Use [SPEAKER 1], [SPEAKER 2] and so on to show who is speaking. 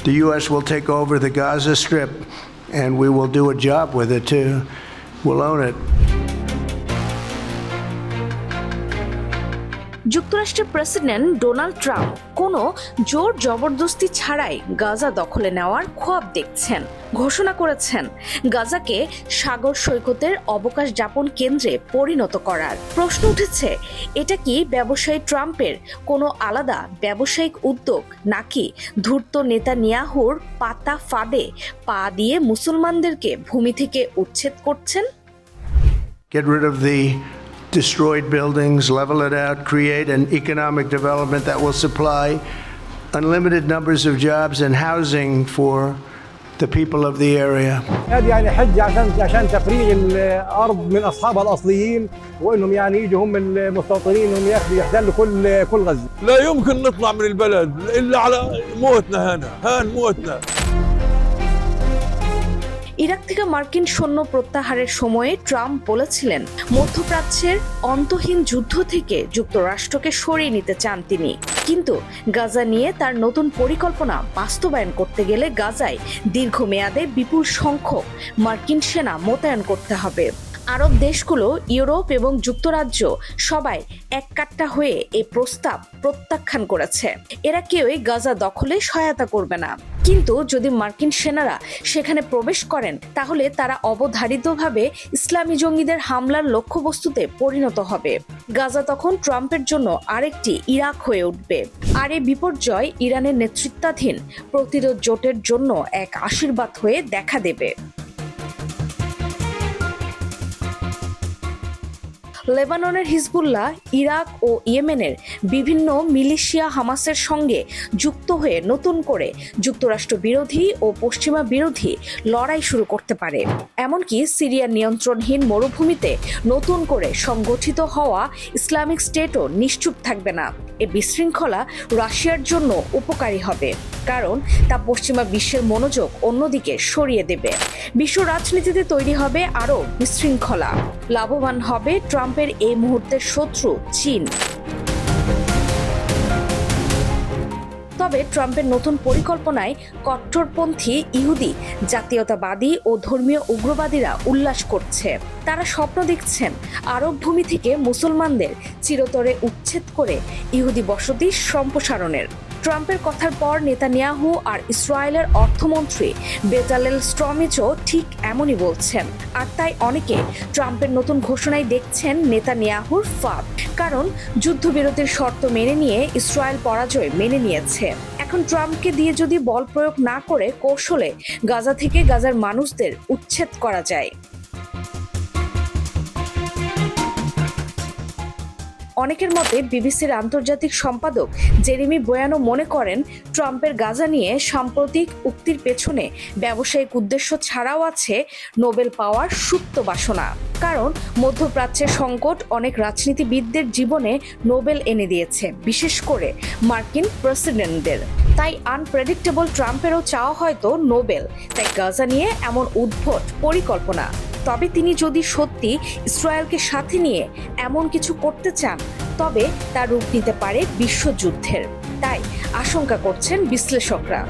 [SPEAKER 1] The U.S. will take over the Gaza Strip, and we will do a job with it too. We'll own it.
[SPEAKER 2] যুক্তরাষ্ট্রের president Donald Trump কোনো জোর জবরদস্তি ছাড়াই গাজা দখলে নেওয়ার খোয়াব দেখছেন। ঘোষণা করেছেন গাজাকে সাগর সৈকতের অবকাশ যাপন কেন্দ্রে পরিণত করার। প্রশ্ন উঠেছে, এটা কি ব্যবসায়ী ট্রাম্পের কোনো আলাদা ব্যবসায়িক উদ্যোগ, নাকি ধূর্ত নেতানিয়াহুর পাতা ফাঁদে পা দিয়ে মুসলমানদেরকে ভূমি থেকে উচ্ছেদ করছেন?
[SPEAKER 1] Get rid of the destroyed buildings, level it out, create an economic development that will supply unlimited numbers of jobs and housing for the people of the area.
[SPEAKER 3] هذه يعني حجة عشان تفريغ الأرض من أصحابها الأصليين، وإنهم يعني يجوا هم المستوطنين إنهم يحتلوا كل غزة.
[SPEAKER 4] لا يمكن نطلع من البلد إلا على موتنا هان موتنا.
[SPEAKER 2] Iraq থেকে মার্কিন সৈন্য প্রত্যাহারের সময়ে ট্রাম্প বলেছিলেন মধ্যপ্রাচ্যের অন্তহীন যুদ্ধ থেকে যুক্তরাষ্ট্রকে সরিয়ে নিতে চান তিনি। কিন্তু গাজা নিয়ে তার নতুন পরিকল্পনা বাস্তবায়ন করতে গেলে গাজায় দীর্ঘমেয়াদে বিপুল সংখ্যক মার্কিন সেনা মোতায়েন করতে হবে। আরব দেশগুলো, ইউরোপ এবং যুক্তরাজ্য সবাই এককাট্টা হয়ে এই প্রস্তাব প্রত্যাখ্যান করেছে। এরা কেউই গাজা দখলে সহায়তা করবে না। কিন্তু যদি মার্কিন সেনারা সেখানে প্রবেশ করেন, তাহলে তারা অবধারিতভাবে ইসলামী জঙ্গিদের হামলার লক্ষ্যবস্তুতে পরিণত হবে। গাজা তখন ট্রাম্পের জন্য আরেকটি ইরাক হয়ে উঠবে। আর এই বিপর্যয় ইরানের নেতৃত্বাধীন প্রতিরোধ জোটের জন্য এক আশীর্বাদ হয়ে দেখা দেবে। লেবাননের হিজবুল্লাহ, ইরাক ও ইয়েমেনের বিভিন্ন মিলিশিয়া হামাসের সঙ্গে যুক্ত হয়ে নতুন করে যুক্তরাষ্ট্র বিরোধী ও পশ্চিমা বিরোধী লড়াই শুরু করতে পারে। এমনকি সিরিয়া নিয়ন্ত্রণহীন মরুভূমিতে নতুন করে সংগঠিত হওয়া ইসলামিক স্টেটও নিশ্চুপ থাকবে না। এ বিশৃঙ্খলা রাশিয়ার জন্য উপকারী হবে, কারণ তা পশ্চিমা বিশ্বের মনোযোগ অন্যদিকে সরিয়ে দেবে। বিশ্ব রাজনীতিতে তৈরি হবে আরও বিশৃঙ্খলা। লাভবান হবে ট্রাম্পের এই মুহূর্তের শত্রু চীন। তবে ট্রাম্পের নতুন পরিকল্পনায় কট্টরপন্থী ইহুদি, জাতীয়তাবাদী ও ধর্মীয় উগ্রবাদীরা উল্লাস করছে। তারা স্বপ্ন দেখছেন আরব ভূমি থেকে মুসলমানদের চিরতরে উচ্ছেদ করে ইহুদি বসতি সম্প্রসারণের। ট্রাম্পের কথার পর নেতানিয়াহু আর ইসরায়েলের অর্থমন্ত্রী বেজালেল স্ট্রমিচও ঠিক এমনই বলছেন। আর তাই অনেকে ট্রাম্পের নতুন ঘোষণায় দেখছেন নেতানিয়াহুর ফাঁদ। কারণ যুদ্ধবিরতির শর্ত মেনে নিয়ে ইসরায়েল পরাজয় মেনে নিয়েছে। এখন ট্রাম্পকে দিয়ে যদি বল প্রয়োগ না করে কৌশলে গাজা থেকে গাজার মানুষদের উচ্ছেদ করা যায়। অনেকের মতে বিবিসির আন্তর্জাতিক সম্পাদক জেরেমি বোয়ানো মনে করেন, ট্রাম্পের গাজা নিয়ে সাম্প্রতিক উক্তির পেছনে ব্যবসায়িক উদ্দেশ্য ছাড়াও আছে নোবেল পাওয়ার সুপ্ত বাসনা। কারণ মধ্যপ্রাচ্যের সংকট অনেক রাজনীতিবিদদের জীবনে নোবেল এনে দিয়েছে, বিশেষ করে মার্কিন প্রেসিডেন্টদের। তাই আনপ্রেডিক্টেবল ট্রাম্পেরও চাওয়া হয়তো নোবেল। তাই গাজা নিয়ে এমন উদ্ভট পরিকল্পনা। তবে তিনি যদি সত্যি ইসরায়েলকে সাথে নিয়ে এমন কিছু করতে চান, তবে তা রূপ নিতে পারে বিশ্বযুদ্ধের। তাই আশঙ্কা করছেন বিশ্লেষকরা।